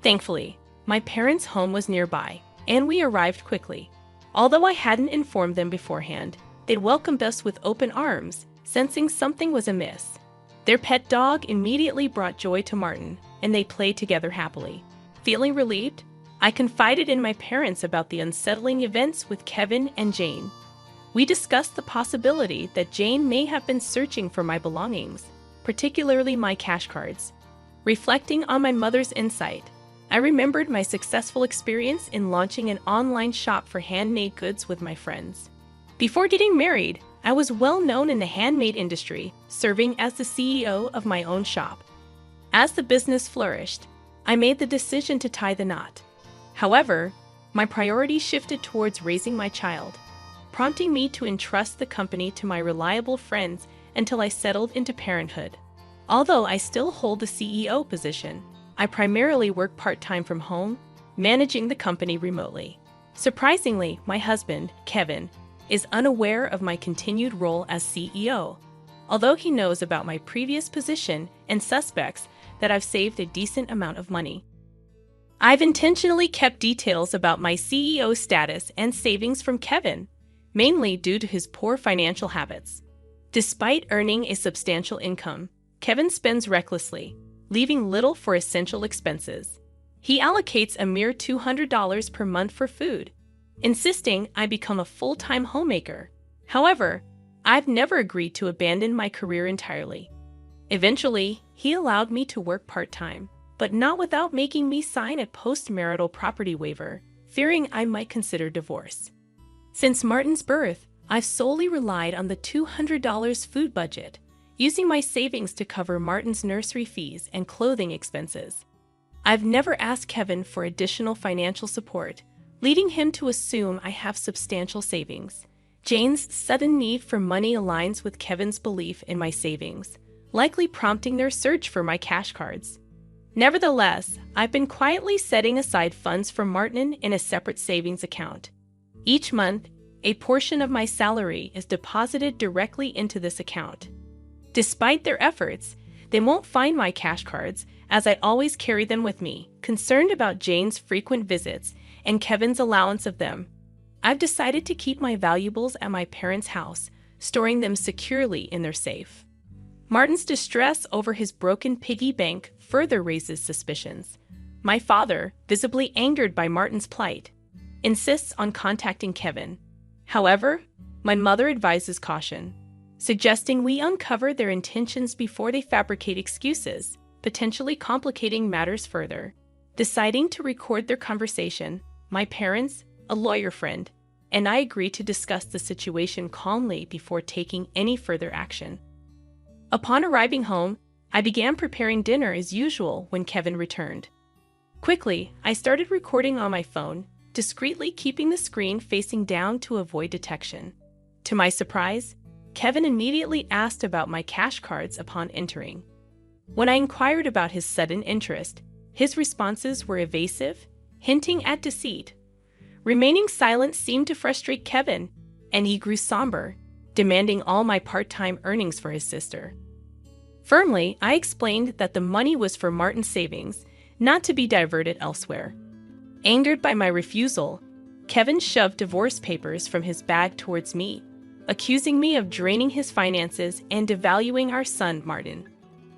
Thankfully, my parents' home was nearby, and we arrived quickly. Although I hadn't informed them beforehand, they'd welcomed us with open arms, sensing something was amiss. Their pet dog immediately brought joy to Martin, and they played together happily. Feeling relieved, I confided in my parents about the unsettling events with Kevin and Jane. We discussed the possibility that Jane may have been searching for my belongings, particularly my cash cards. Reflecting on my mother's insight, I remembered my successful experience in launching an online shop for handmade goods with my friends. Before getting married, I was well known in the handmade industry, serving as the CEO of my own shop. As the business flourished, I made the decision to tie the knot. However, my priorities shifted towards raising my child, prompting me to entrust the company to my reliable friends until I settled into parenthood. Although I still hold the CEO position, I primarily work part-time from home, managing the company remotely. Surprisingly, my husband, Kevin, is unaware of my continued role as CEO, although he knows about my previous position and suspects that I've saved a decent amount of money. I've intentionally kept details about my CEO status and savings from Kevin, mainly due to his poor financial habits. Despite earning a substantial income, Kevin spends recklessly, leaving little for essential expenses. He allocates a mere $200 per month for food, insisting I become a full-time homemaker. However, I've never agreed to abandon my career entirely. Eventually, he allowed me to work part-time, but not without making me sign a post-marital property waiver, fearing I might consider divorce. Since Martin's birth, I've solely relied on the $200 food budget, using my savings to cover Martin's nursery fees and clothing expenses. I've never asked Kevin for additional financial support, leading him to assume I have substantial savings. Jane's sudden need for money aligns with Kevin's belief in my savings, likely prompting their search for my cash cards. Nevertheless, I've been quietly setting aside funds for Martin in a separate savings account. Each month, a portion of my salary is deposited directly into this account. Despite their efforts, they won't find my cash cards, as I always carry them with me, concerned about Jane's frequent visits and Kevin's allowance of them. I've decided to keep my valuables at my parents' house, storing them securely in their safe. Martin's distress over his broken piggy bank further raises suspicions. My father, visibly angered by Martin's plight, insists on contacting Kevin. However, my mother advises caution, suggesting we uncover their intentions before they fabricate excuses, potentially complicating matters further. Deciding to record their conversation, my parents, a lawyer friend, and I agreed to discuss the situation calmly before taking any further action. Upon arriving home, I began preparing dinner as usual when Kevin returned. Quickly, I started recording on my phone, discreetly keeping the screen facing down to avoid detection. To my surprise, Kevin immediately asked about my cash cards upon entering. When I inquired about his sudden interest, his responses were evasive, hinting at deceit. Remaining silent seemed to frustrate Kevin, and he grew somber, demanding all my part-time earnings for his sister. Firmly, I explained that the money was for Martin's savings, not to be diverted elsewhere. Angered by my refusal, Kevin shoved divorce papers from his bag towards me, accusing me of draining his finances and devaluing our son, Martin.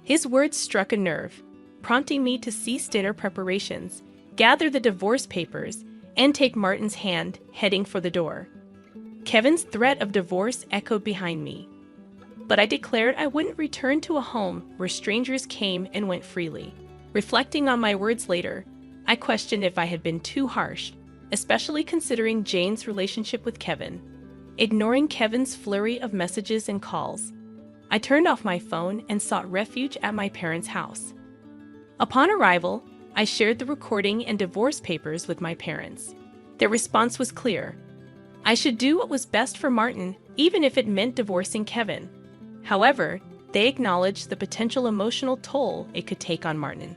His words struck a nerve, prompting me to cease dinner preparations, gather the divorce papers, and take Martin's hand, heading for the door. Kevin's threat of divorce echoed behind me, but I declared I wouldn't return to a home where strangers came and went freely. Reflecting on my words later, I questioned if I had been too harsh, especially considering Jane's relationship with Kevin. Ignoring Kevin's flurry of messages and calls, I turned off my phone and sought refuge at my parents' house. Upon arrival, I shared the recording and divorce papers with my parents. Their response was clear. I should do what was best for Martin, even if it meant divorcing Kevin. However, they acknowledged the potential emotional toll it could take on Martin.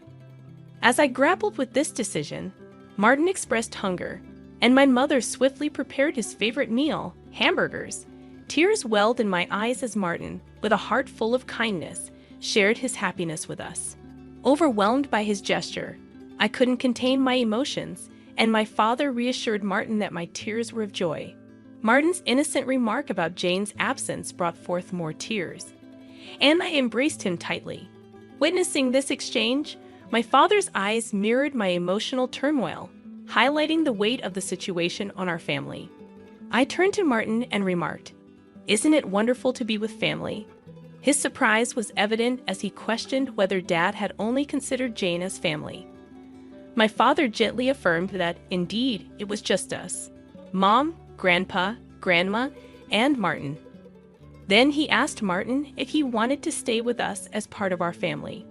As I grappled with this decision, Martin expressed hunger, and my mother swiftly prepared his favorite meal, hamburgers. Tears welled in my eyes as Martin, with a heart full of kindness, shared his happiness with us. Overwhelmed by his gesture, I couldn't contain my emotions, and my father reassured Martin that my tears were of joy. Martin's innocent remark about Jane's absence brought forth more tears, and I embraced him tightly. Witnessing this exchange, my father's eyes mirrored my emotional turmoil, highlighting the weight of the situation on our family. I turned to Martin and remarked, "Isn't it wonderful to be with family?" His surprise was evident as he questioned whether Dad had only considered Jane as family. My father gently affirmed that, indeed, it was just us: Mom, Grandpa, Grandma, and Martin. Then he asked Martin if he wanted to stay with us as part of our family.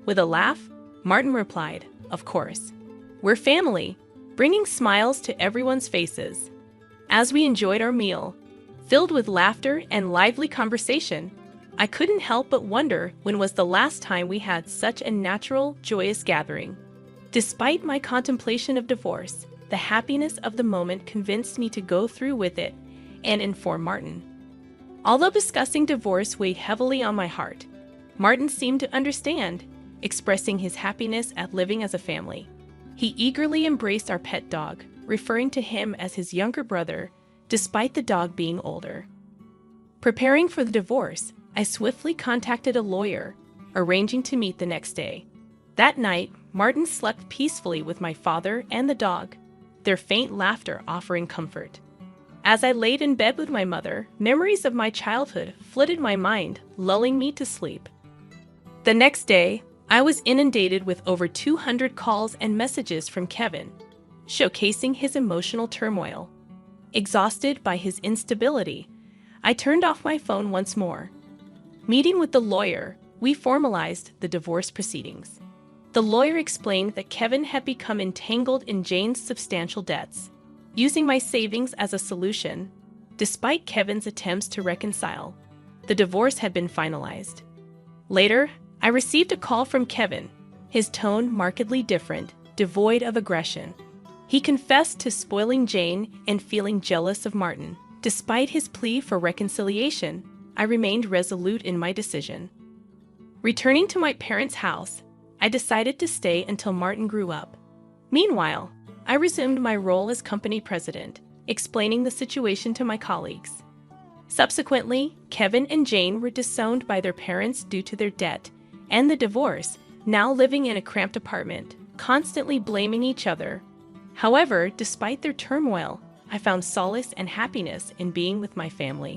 With a laugh, Martin replied, "Of course. We're family," bringing smiles to everyone's faces. As we enjoyed our meal, filled with laughter and lively conversation, I couldn't help but wonder when was the last time we had such a natural, joyous gathering. Despite my contemplation of divorce, the happiness of the moment convinced me to go through with it and inform Martin. Although discussing divorce weighed heavily on my heart, Martin seemed to understand, expressing his happiness at living as a family. He eagerly embraced our pet dog, referring to him as his younger brother, despite the dog being older. Preparing for the divorce, I swiftly contacted a lawyer, arranging to meet the next day. That night, Martin slept peacefully with my father and the dog, their faint laughter offering comfort. As I laid in bed with my mother, memories of my childhood flooded my mind, lulling me to sleep. The next day, I was inundated with over 200 calls and messages from Kevin, showcasing his emotional turmoil. Exhausted by his instability, I turned off my phone once more. Meeting with the lawyer, we formalized the divorce proceedings. The lawyer explained that Kevin had become entangled in Jane's substantial debts, using my savings as a solution. Despite Kevin's attempts to reconcile, the divorce had been finalized. Later, I received a call from Kevin, his tone markedly different, devoid of aggression. He confessed to spoiling Jane and feeling jealous of Martin. Despite his plea for reconciliation, I remained resolute in my decision. Returning to my parents' house, I decided to stay until Martin grew up. Meanwhile, I resumed my role as company president, explaining the situation to my colleagues. Subsequently, Kevin and Jane were disowned by their parents due to their debt and the divorce, now living in a cramped apartment, constantly blaming each other. However, despite their turmoil, I found solace and happiness in being with my family.